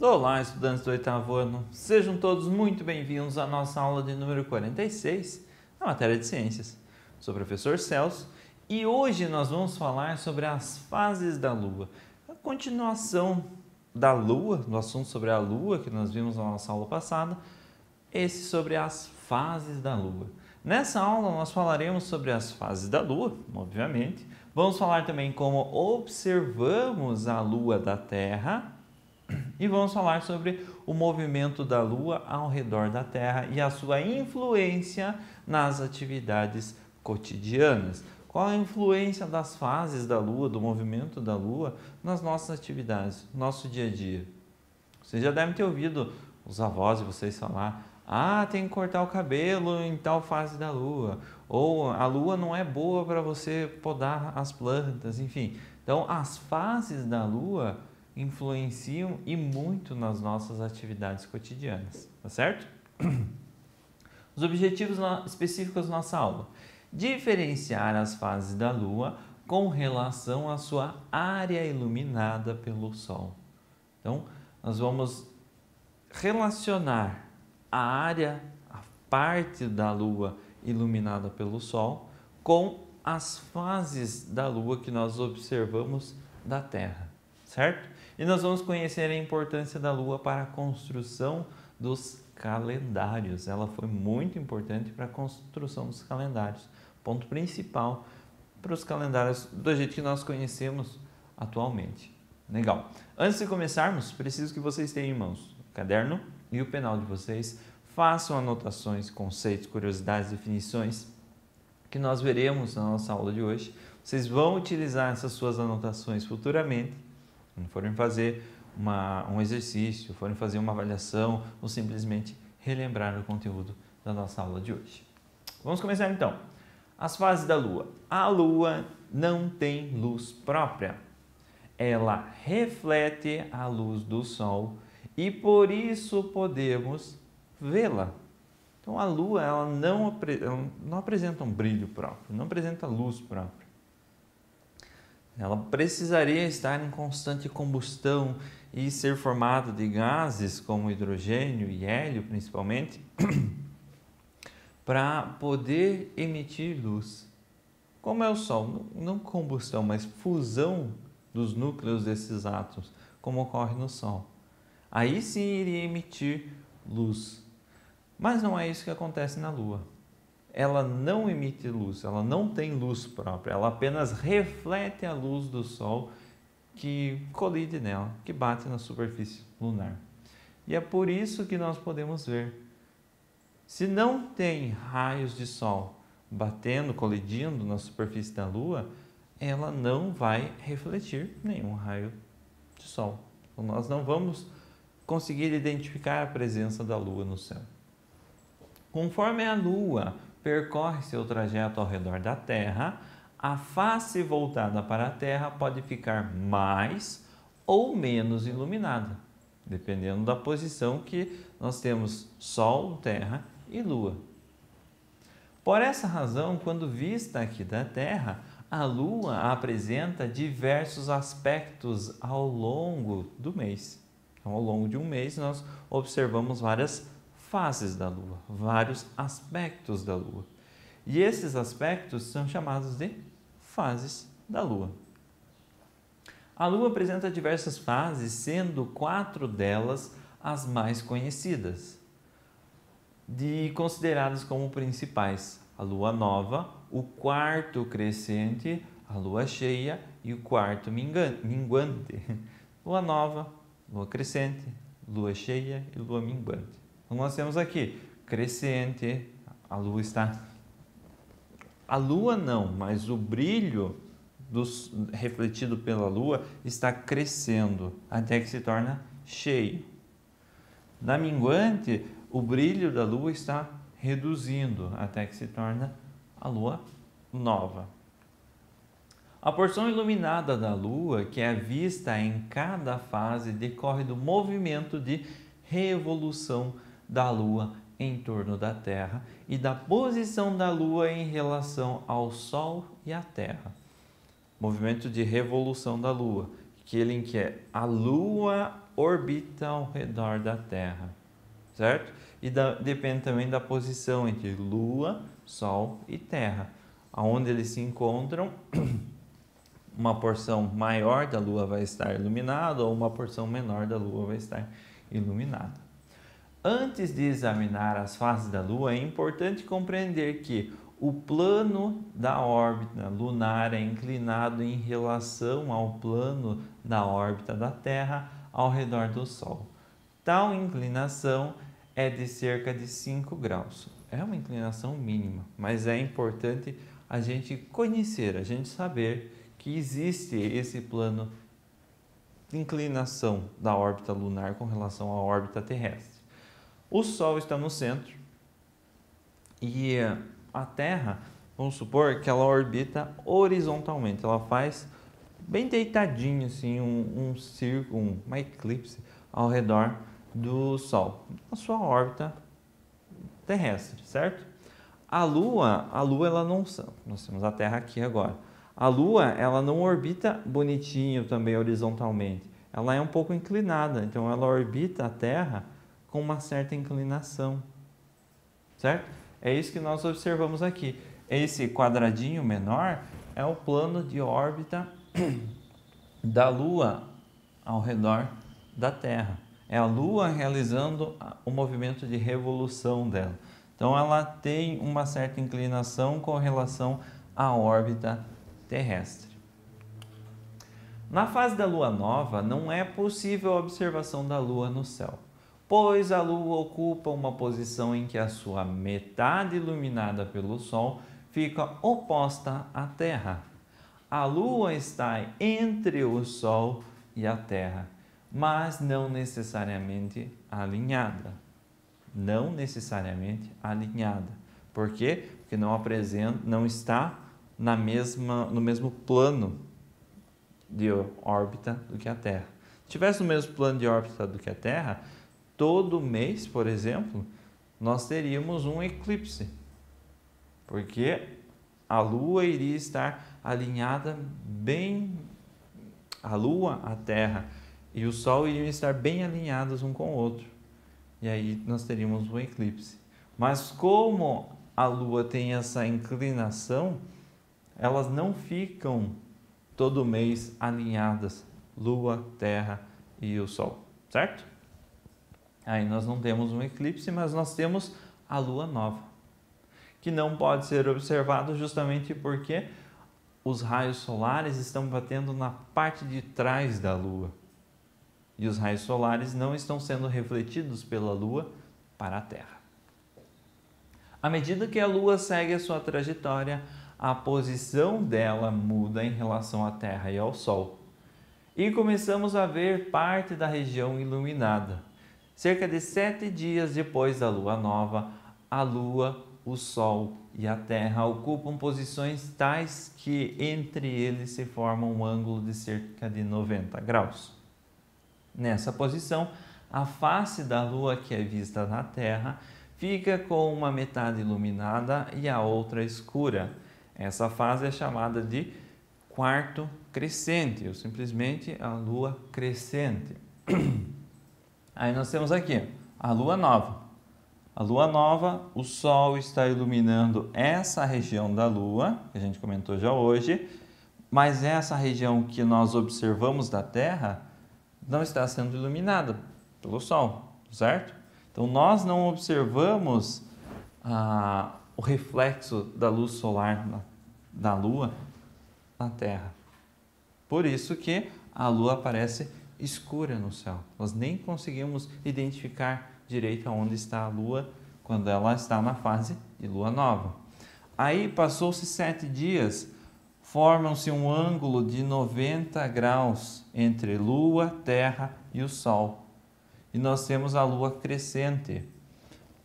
Olá, estudantes do oitavo ano, sejam todos muito bem-vindos à nossa aula de número 46, na matéria de ciências. Sou o professor Celso e hoje nós vamos falar sobre as fases da Lua. A continuação da Lua, do assunto sobre a Lua que nós vimos na nossa aula passada, esse sobre as fases da Lua. Nessa aula nós falaremos sobre as fases da Lua, obviamente. Vamos falar também como observamos a Lua da Terra. E vamos falar sobre o movimento da Lua ao redor da Terra e a sua influência nas atividades cotidianas. Qual a influência das fases da Lua, do movimento da Lua, nas nossas atividades, no nosso dia a dia? Vocês já devem ter ouvido os avós de vocês falar: tem que cortar o cabelo em tal fase da Lua, ou a Lua não é boa para você podar as plantas, enfim. Então, as fases da Lua influenciam e muito nas nossas atividades cotidianas, tá certo? Os objetivos específicos da nossa aula: diferenciar as fases da Lua com relação à sua área iluminada pelo Sol. Então, nós vamos relacionar a parte da Lua iluminada pelo Sol com as fases da Lua que nós observamos da Terra, certo? E nós vamos conhecer a importância da Lua para a construção dos calendários. Ela foi muito importante para a construção dos calendários. Ponto principal para os calendários do jeito que nós conhecemos atualmente. Legal. Antes de começarmos, preciso que vocês tenham em mãos o caderno e o penal de vocês. Façam anotações, conceitos, curiosidades, definições que nós veremos na nossa aula de hoje. Vocês vão utilizar essas suas anotações futuramente. Quando forem fazer um exercício, forem fazer uma avaliação ou simplesmente relembrar o conteúdo da nossa aula de hoje. Vamos começar então. As fases da Lua. A Lua não tem luz própria. Ela reflete a luz do Sol e por isso podemos vê-la. Então a Lua ela não apresenta um brilho próprio, não apresenta luz própria. Ela precisaria estar em constante combustão e ser formada de gases como hidrogênio e hélio, principalmente, para poder emitir luz. Como é o Sol? Não combustão, mas fusão dos núcleos desses átomos, como ocorre no Sol. Aí sim iria emitir luz. Mas não é isso que acontece na Lua. Ela não emite luz, ela não tem luz própria, ela apenas reflete a luz do Sol que colide nela, que bate na superfície lunar. E é por isso que nós podemos ver. Se não tem raios de Sol batendo, colidindo na superfície da Lua, ela não vai refletir nenhum raio de Sol. Então, nós não vamos conseguir identificar a presença da Lua no céu. Conforme a Lua percorre seu trajeto ao redor da Terra, a face voltada para a Terra pode ficar mais ou menos iluminada, dependendo da posição que nós temos Sol, Terra e Lua. Por essa razão, quando vista aqui da Terra, a Lua apresenta diversos aspectos ao longo do mês. Então, ao longo de um mês, nós observamos várias fases da Lua, vários aspectos da Lua. E esses aspectos são chamados de fases da Lua. A Lua apresenta diversas fases, sendo 4 delas as mais conhecidas, consideradas como principais: a Lua Nova, o quarto crescente, a Lua Cheia e o quarto minguante. Lua Nova, Lua Crescente, Lua Cheia e Lua Minguante. Então, nós temos aqui crescente, a Lua não, mas o brilho refletido pela Lua está crescendo até que se torna cheio. Na minguante, o brilho da Lua está reduzindo até que se torna a Lua Nova. A porção iluminada da Lua, que é vista em cada fase, decorre do movimento de revolução da Lua em torno da Terra e da posição da Lua em relação ao Sol e à Terra. Movimento de revolução da Lua, aquele em que a Lua orbita ao redor da Terra, certo? E depende também da posição entre Lua, Sol e Terra. Aonde eles se encontram, uma porção maior da Lua vai estar iluminada ou uma porção menor da Lua vai estar iluminada. Antes de examinar as fases da Lua, é importante compreender que o plano da órbita lunar é inclinado em relação ao plano da órbita da Terra ao redor do Sol. Tal inclinação é de cerca de 5 graus. É uma inclinação mínima, mas é importante a gente conhecer, a gente saber que existe esse plano de inclinação da órbita lunar com relação à órbita terrestre. O Sol está no centro e a Terra, vamos supor que ela orbita horizontalmente, ela faz bem deitadinho assim um círculo, uma eclipse ao redor do Sol, a sua órbita terrestre, certo? A Lua ela não, nós temos a Terra aqui agora. A Lua, ela não orbita bonitinho também horizontalmente. Ela é um pouco inclinada, então ela orbita a Terra com uma certa inclinação, certo? É isso que nós observamos aqui. Esse quadradinho menor é o plano de órbita da Lua ao redor da Terra. É a Lua realizando o movimento de revolução dela. Então ela tem uma certa inclinação com relação à órbita terrestre. Na fase da Lua nova, não é possível a observação da Lua no céu, pois a Lua ocupa uma posição em que a sua metade iluminada pelo Sol fica oposta à Terra. A Lua está entre o Sol e a Terra, mas não necessariamente alinhada. Não necessariamente alinhada. Por quê? Porque não está no mesmo plano de órbita do que a Terra. Se tivesse no mesmo plano de órbita do que a Terra, todo mês, por exemplo, nós teríamos um eclipse, porque a Lua iria estar alinhada bem, a Lua, a Terra e o Sol iriam estar bem alinhados um com o outro, e aí nós teríamos um eclipse. Mas como a Lua tem essa inclinação, elas não ficam todo mês alinhadas, Lua, Terra e o Sol, certo? Aí nós não temos um eclipse, mas nós temos a Lua nova, que não pode ser observado justamente porque os raios solares estão batendo na parte de trás da Lua. E os raios solares não estão sendo refletidos pela Lua para a Terra. À medida que a Lua segue a sua trajetória, a posição dela muda em relação à Terra e ao Sol. E começamos a ver parte da região iluminada. Cerca de 7 dias depois da Lua nova, a Lua, o Sol e a Terra ocupam posições tais que entre eles se forma um ângulo de cerca de 90 graus. Nessa posição, a face da Lua que é vista na Terra fica com uma metade iluminada e a outra escura. Essa fase é chamada de quarto crescente, ou simplesmente a Lua crescente. Aí nós temos aqui a Lua nova. A Lua nova, o Sol está iluminando essa região da Lua, que a gente comentou já hoje, mas essa região que nós observamos da Terra não está sendo iluminada pelo Sol, certo? Então nós não observamos o reflexo da luz solar da Lua na Terra. Por isso que a Lua aparece escura no céu. Nós nem conseguimos identificar direito aonde está a Lua quando ela está na fase de Lua nova. Aí passou-se 7 dias, formam-se um ângulo de 90 graus entre Lua, Terra e o Sol. E nós temos a Lua crescente.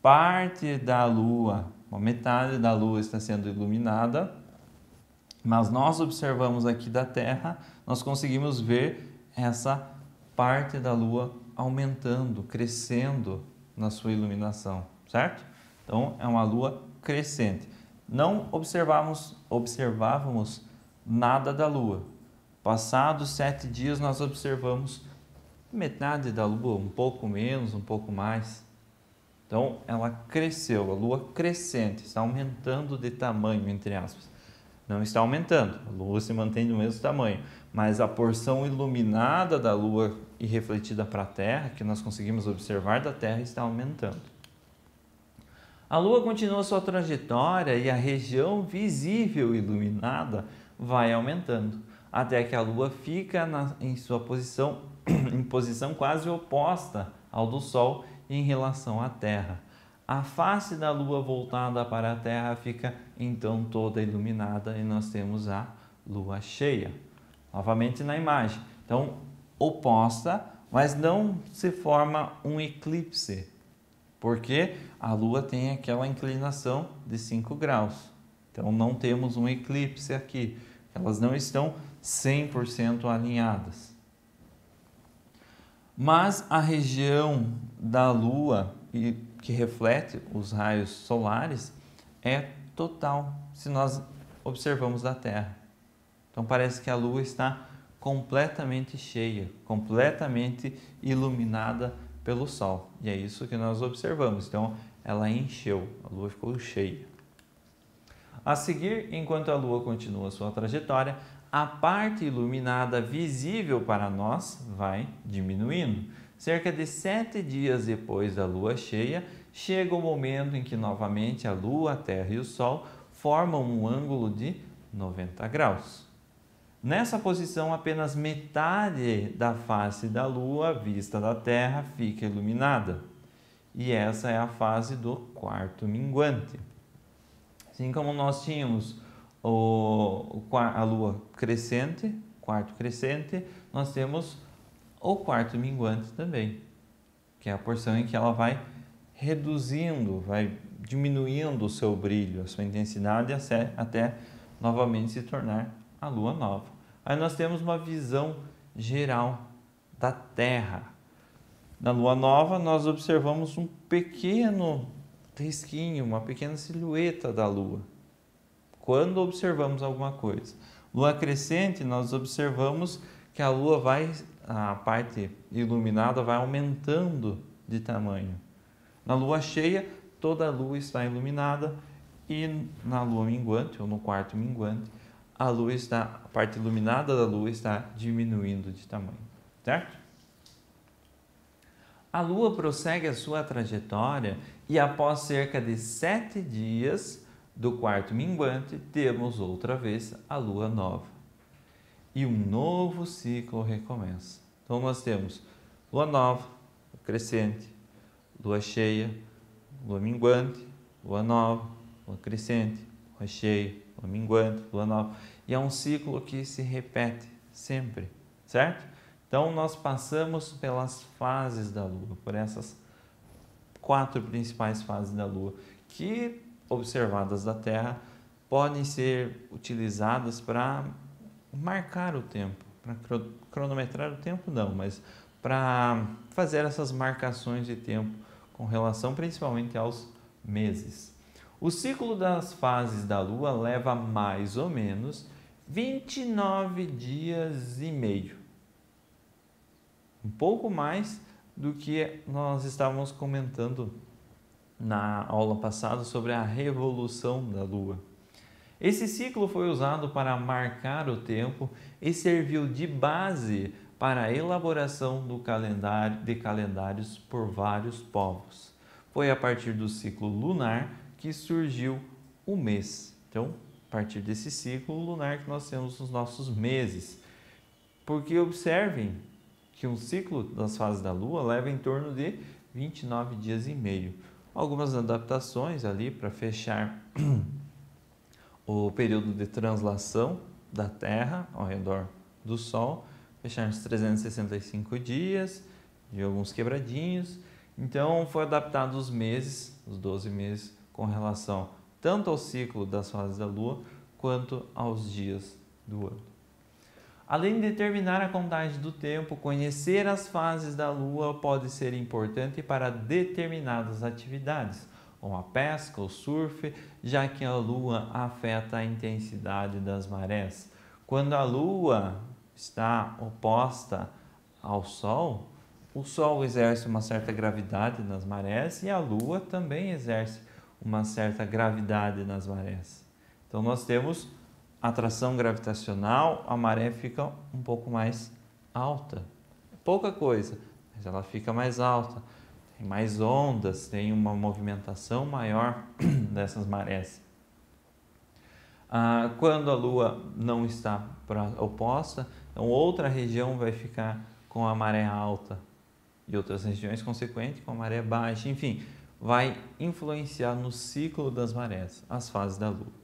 Parte da Lua, uma metade da Lua está sendo iluminada, mas nós observamos aqui da Terra, nós conseguimos ver essa parte da Lua aumentando, crescendo na sua iluminação, certo? Então é uma Lua crescente. Não observávamos nada da Lua, Passados 7 dias, nós observamos metade da Lua, um pouco menos, um pouco mais. Então, ela cresceu, a Lua crescente, está aumentando de tamanho, entre aspas. Não está aumentando, a Lua se mantém do mesmo tamanho, mas a porção iluminada da Lua e refletida para a Terra, que nós conseguimos observar da Terra, está aumentando. A Lua continua sua trajetória e a região visível iluminada vai aumentando, até que a Lua fica em sua posição, em posição quase oposta ao do Sol em relação à Terra. A face da Lua voltada para a Terra fica então toda iluminada e nós temos a Lua cheia. Novamente na imagem. Então, oposta, mas não se forma um eclipse, porque a Lua tem aquela inclinação de 5 graus. Então, não temos um eclipse aqui. Elas não estão 100% alinhadas. Mas a região da Lua que reflete os raios solares é total, se nós observamos da Terra. Então parece que a Lua está completamente cheia, completamente iluminada pelo Sol. E é isso que nós observamos. Então ela encheu, a Lua ficou cheia. A seguir, enquanto a Lua continua sua trajetória, a parte iluminada visível para nós vai diminuindo. Cerca de 7 dias depois da Lua cheia, chega o momento em que novamente a Lua, a Terra e o Sol formam um ângulo de 90 graus. Nessa posição, apenas metade da face da Lua, vista da Terra, fica iluminada. E essa é a fase do quarto minguante. Assim como nós tínhamos a Lua crescente, quarto crescente, nós temos o quarto minguante também, que é a porção em que ela vai reduzindo, vai diminuindo o seu brilho, a sua intensidade até novamente se tornar a Lua nova. Aí nós temos uma visão geral da Terra. Na Lua nova nós observamos um pequeno risquinho, uma pequena silhueta da Lua, quando observamos alguma coisa. Lua crescente, nós observamos que a parte iluminada vai aumentando de tamanho. Na Lua cheia, toda a Lua está iluminada e na Lua minguante, ou no quarto minguante, a parte iluminada da Lua está diminuindo de tamanho, certo? A Lua prossegue a sua trajetória e após cerca de 7 dias do quarto minguante, temos outra vez a Lua nova. E um novo ciclo recomeça. Então nós temos Lua nova, crescente, Lua cheia, Lua minguante, Lua nova, Lua crescente, Lua cheia, Lua minguante, Lua nova. E é um ciclo que se repete sempre, certo? Então nós passamos pelas fases da Lua, por essas 4 principais fases da Lua, que observadas da Terra podem ser utilizadas para marcar o tempo, para cronometrar o tempo não, mas para fazer essas marcações de tempo com relação principalmente aos meses. O ciclo das fases da Lua leva mais ou menos 29 dias e meio. Um pouco mais do que nós estávamos comentando na aula passada sobre a revolução da Lua. Esse ciclo foi usado para marcar o tempo e serviu de base para a elaboração de calendários por vários povos. Foi a partir do ciclo lunar que surgiu o mês. Então, a partir desse ciclo lunar que nós temos os nossos meses. Porque observem que um ciclo das fases da Lua leva em torno de 29 dias e meio. Algumas adaptações ali para fechar o período de translação da Terra ao redor do Sol, fechar uns 365 dias, de alguns quebradinhos. Então, foi adaptado os meses, os 12 meses, com relação tanto ao ciclo das fases da Lua, quanto aos dias do ano. Além de determinar a contagem do tempo, conhecer as fases da Lua pode ser importante para determinadas atividades, como a pesca ou surf, já que a Lua afeta a intensidade das marés. Quando a Lua está oposta ao Sol, o Sol exerce uma certa gravidade nas marés e a Lua também exerce uma certa gravidade nas marés. Então nós temos atração gravitacional, a maré fica um pouco mais alta. Pouca coisa, mas ela fica mais alta. Tem mais ondas, tem uma movimentação maior dessas marés. Quando a Lua não está oposta, então outra região vai ficar com a maré alta e outras regiões consequentes com a maré baixa. Enfim, vai influenciar no ciclo das marés, as fases da Lua.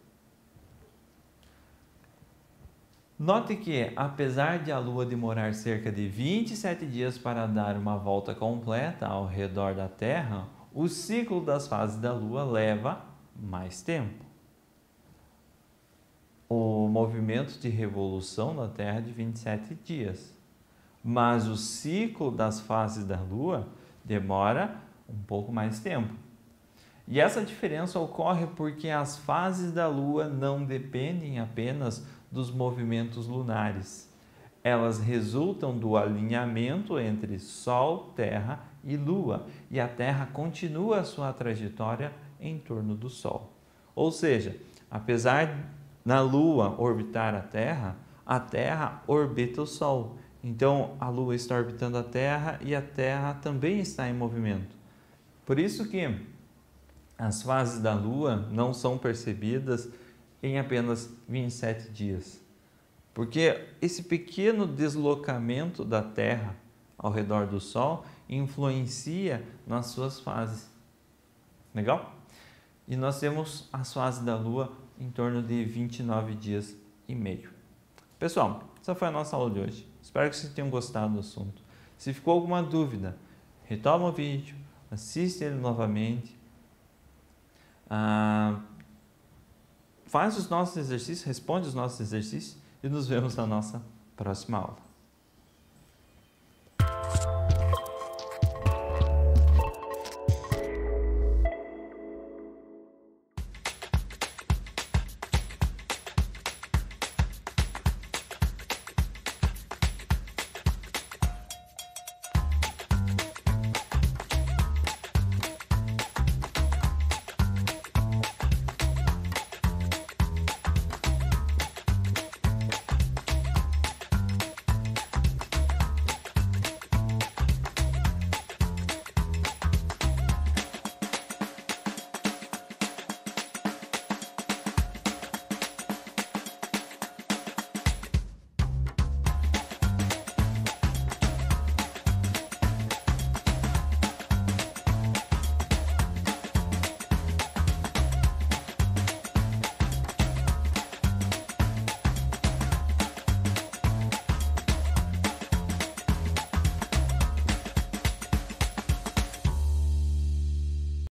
Note que, apesar de a Lua demorar cerca de 27 dias para dar uma volta completa ao redor da Terra, o ciclo das fases da Lua leva mais tempo. O movimento de revolução da Terra é de 27 dias, mas o ciclo das fases da Lua demora um pouco mais tempo. E essa diferença ocorre porque as fases da Lua não dependem apenas dos movimentos lunares. Elas resultam do alinhamento entre Sol, Terra e Lua, e a Terra continua a sua trajetória em torno do Sol. Ou seja, apesar da Lua orbitar a Terra orbita o Sol. Então, a Lua está orbitando a Terra e a Terra também está em movimento. Por isso que as fases da Lua não são percebidas em apenas 27 dias. Porque esse pequeno deslocamento da Terra ao redor do Sol influencia nas suas fases. Legal? E nós temos as fases da Lua em torno de 29 dias e meio. Pessoal, essa foi a nossa aula de hoje. Espero que vocês tenham gostado do assunto. Se ficou alguma dúvida, retoma o vídeo, assiste ele novamente. Faz os nossos exercícios, responde os nossos exercícios e nos vemos na nossa próxima aula.